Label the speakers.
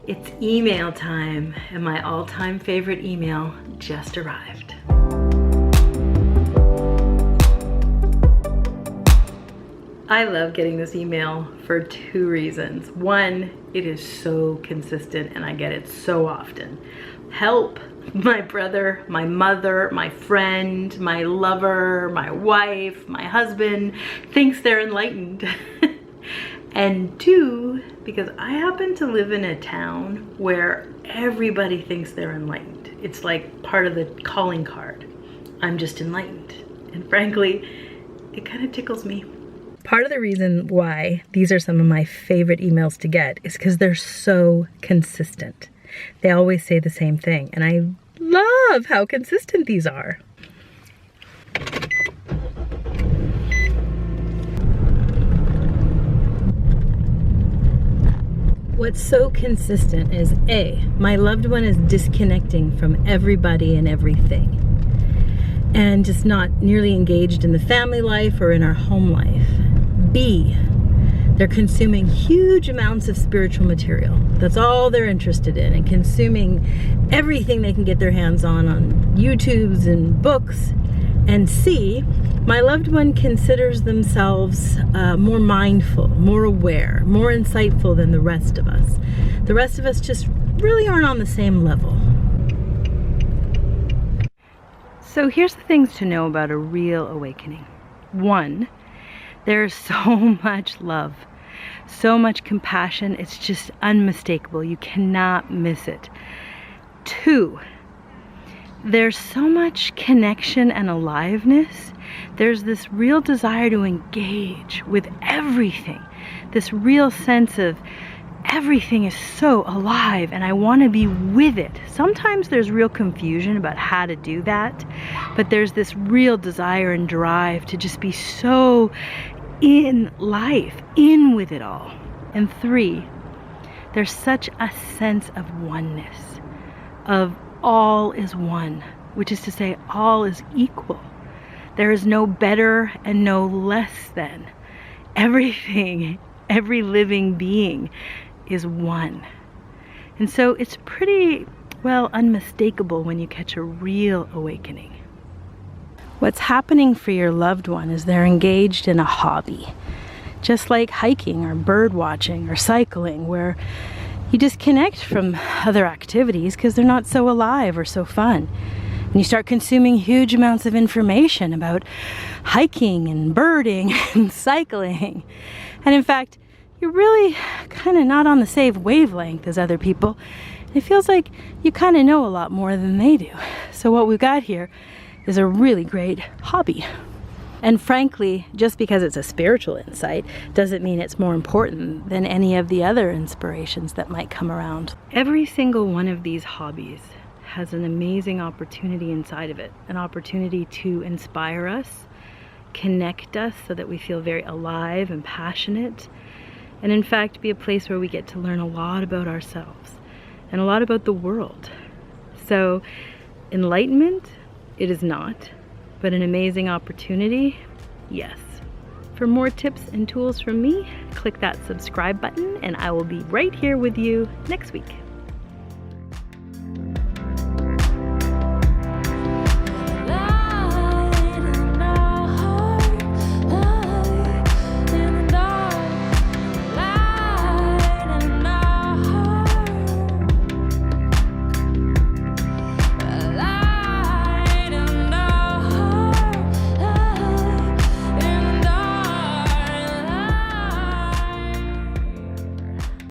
Speaker 1: It's email time, and my all-time favorite email just arrived. I love getting this email for 2 reasons. One, it is so consistent and I get it so often. Help! My brother, my mother, my friend, my lover, my wife, my husband thinks they're enlightened. And 2, because I happen to live in a town where everybody thinks they're enlightened. It's like part of the calling card. I'm just enlightened. And frankly, it kind of tickles me. Part of the reason why these are some of my favorite emails to get is because they're so consistent. They always say the same thing, and I love how consistent these are. What's so consistent is A, my loved one is disconnecting from everybody and everything and just not nearly engaged in the family life or in our home life. B, they're consuming huge amounts of spiritual material. That's all they're interested in, and consuming everything they can get their hands on YouTubes and books. And C, my loved one considers themselves more mindful, more aware, more insightful than the rest of us. The rest of us just really aren't on the same level. So here's the things to know about a real awakening. 1, there's so much love, so much compassion, it's just unmistakable. You cannot miss it. 2, there's so much connection and aliveness. There's this real desire to engage with everything. This real sense of everything is so alive and I want to be with it. Sometimes there's real confusion about how to do that, but there's this real desire and drive to just be so in life, in with it all. And 3, there's such a sense of oneness, of all is one, which is to say all is equal. There is no better and no less than. Everything, every living being is one. And so it's pretty, well, unmistakable when you catch a real awakening. What's happening for your loved one is they're engaged in a hobby, just like hiking or bird watching or cycling, where you disconnect from other activities because they're not so alive or so fun. And you start consuming huge amounts of information about hiking and birding and cycling. And in fact, you're really kind of not on the same wavelength as other people. It feels like you kind of know a lot more than they do. So what we've got here is a really great hobby. And frankly, just because it's a spiritual insight doesn't mean it's more important than any of the other inspirations that might come around. Every single one of these hobbies has an amazing opportunity inside of it, an opportunity to inspire us, connect us so that we feel very alive and passionate, and in fact be a place where we get to learn a lot about ourselves and a lot about the world. So enlightenment, it is not, but an amazing opportunity, yes. For more tips and tools from me, click that subscribe button and I will be right here with you next week.